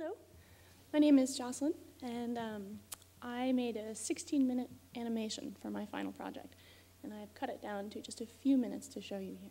Hello, my name is Joslyn, and I made a 16-minute animation for my final project, and I've cut it down to just a few minutes to show you here.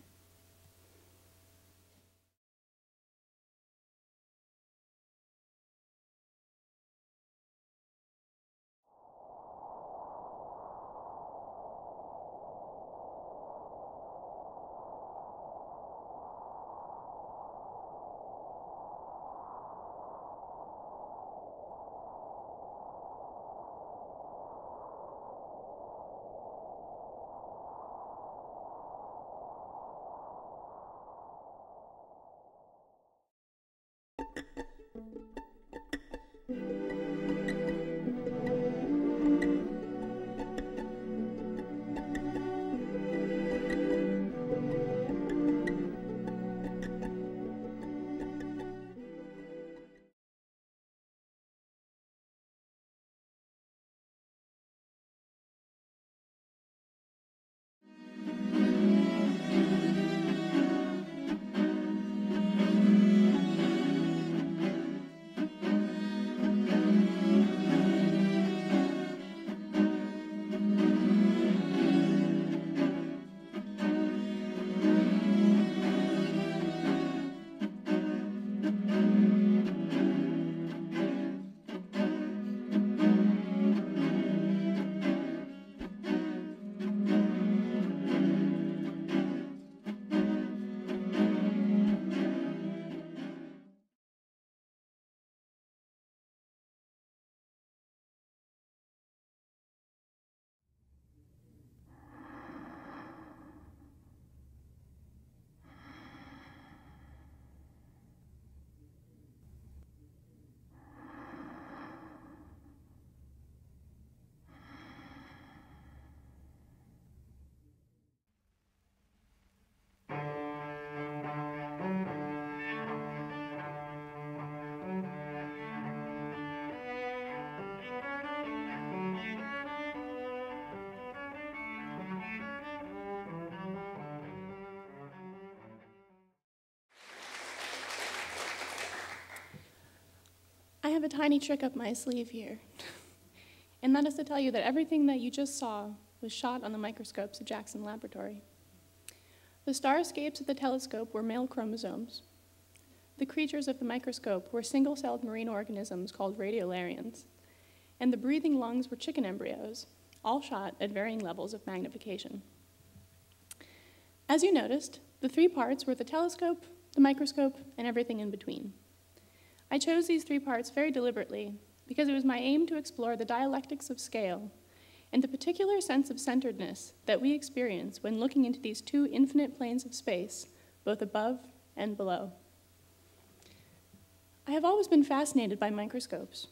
I have a tiny trick up my sleeve here, and that is to tell you that everything that you just saw was shot on the microscopes at Jackson Laboratory. The starscapes at the telescope were male chromosomes. The creatures of the microscope were single-celled marine organisms called radiolarians, and the breathing lungs were chicken embryos, all shot at varying levels of magnification. As you noticed, the three parts were the telescope, the microscope, and everything in between. I chose these three parts very deliberately because it was my aim to explore the dialectics of scale and the particular sense of centeredness that we experience when looking into these two infinite planes of space, both above and below. I have always been fascinated by microscopes.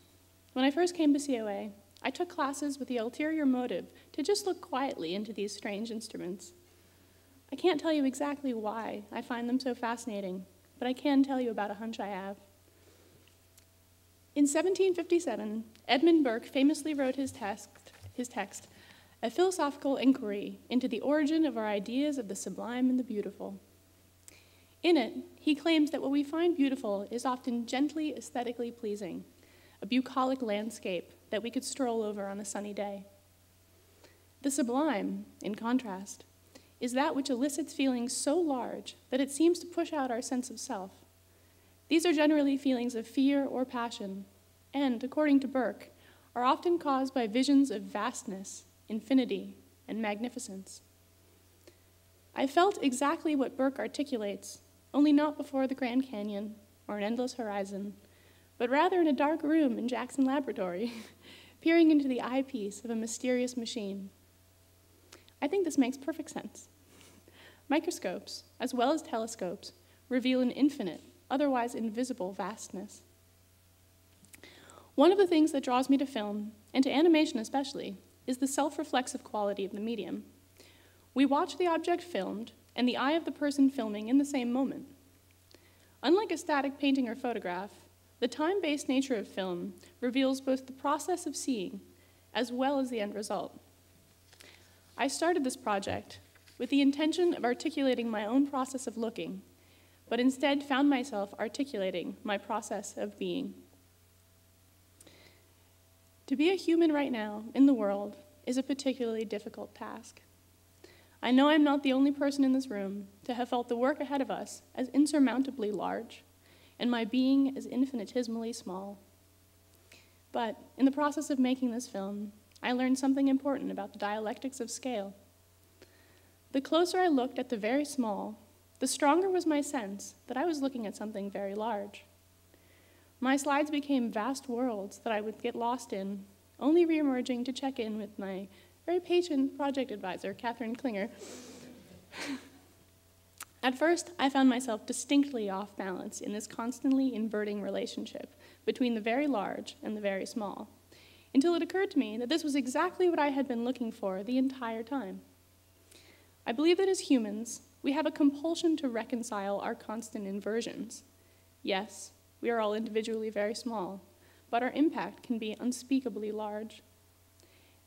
When I first came to COA, I took classes with the ulterior motive to just look quietly into these strange instruments. I can't tell you exactly why I find them so fascinating, but I can tell you about a hunch I have. In 1757, Edmund Burke famously wrote his text, A Philosophical Inquiry into the Origin of Our Ideas of the Sublime and the Beautiful. In it, he claims that what we find beautiful is often gently aesthetically pleasing, a bucolic landscape that we could stroll over on a sunny day. The sublime, in contrast, is that which elicits feelings so large that it seems to push out our sense of self. These are generally feelings of fear or passion, and, according to Burke, are often caused by visions of vastness, infinity, and magnificence. I felt exactly what Burke articulates, only not before the Grand Canyon or an endless horizon, but rather in a dark room in Jackson Laboratory, peering into the eyepiece of a mysterious machine. I think this makes perfect sense. Microscopes, as well as telescopes, reveal an infinite, otherwise invisible vastness. One of the things that draws me to film, and to animation especially, is the self-reflexive quality of the medium. We watch the object filmed and the eye of the person filming in the same moment. Unlike a static painting or photograph, the time-based nature of film reveals both the process of seeing as well as the end result. I started this project with the intention of articulating my own process of looking, but instead found myself articulating my process of being. To be a human right now in the world is a particularly difficult task. I know I'm not the only person in this room to have felt the work ahead of us as insurmountably large, and my being as infinitesimally small. But in the process of making this film, I learned something important about the dialectics of scale. The closer I looked at the very small, the stronger was my sense that I was looking at something very large. My slides became vast worlds that I would get lost in, only reemerging to check in with my very patient project advisor, Catherine Klinger. At first, I found myself distinctly off balance in this constantly inverting relationship between the very large and the very small, until it occurred to me that this was exactly what I had been looking for the entire time. I believe that as humans, we have a compulsion to reconcile our constant inversions. Yes, we are all individually very small, but our impact can be unspeakably large.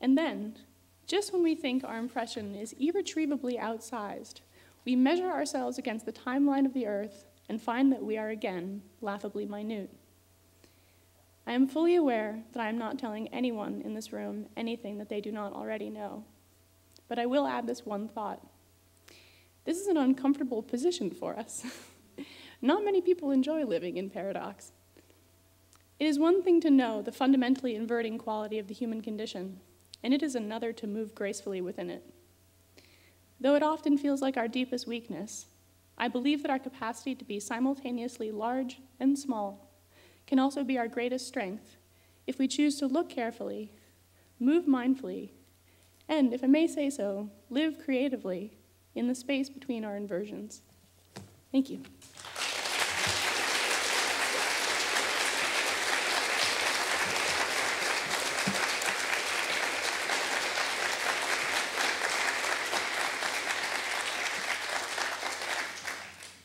And then, just when we think our impression is irretrievably outsized, we measure ourselves against the timeline of the Earth and find that we are again laughably minute. I am fully aware that I am not telling anyone in this room anything that they do not already know. But I will add this one thought. This is an uncomfortable position for us. Not many people enjoy living in paradox. It is one thing to know the fundamentally inverting quality of the human condition, and it is another to move gracefully within it. Though it often feels like our deepest weakness, I believe that our capacity to be simultaneously large and small can also be our greatest strength if we choose to look carefully, move mindfully, and, if I may say so, live creatively in the space between our inversions. Thank you.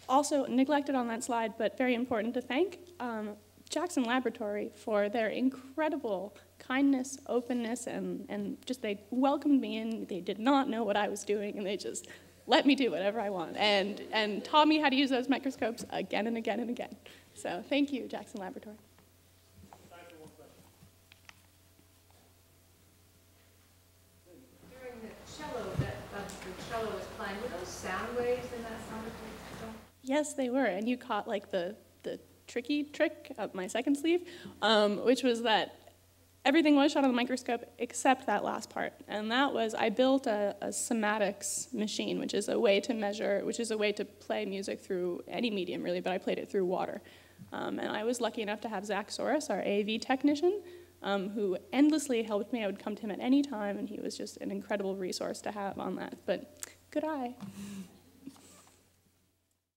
Also, neglected on that slide, but very important to thank, Jackson Laboratory for their incredible kindness, openness, and just they welcomed me in. They did not know what I was doing, and they just let me do whatever I want, and taught me how to use those microscopes again and again and again. So thank you, Jackson Laboratory. During the cello that the cello was playing, were those sound waves in that sound effect? Yes, they were, and you caught like the tricky trick up my second sleeve, which was that everything was shot on the microscope except that last part. And that was, I built a somatics machine, which is a way to measure, which is a way to play music through any medium, really, but I played it through water. And I was lucky enough to have Zach Soros, our AV technician, who endlessly helped me. I would come to him at any time, and he was just an incredible resource to have on that. But good eye.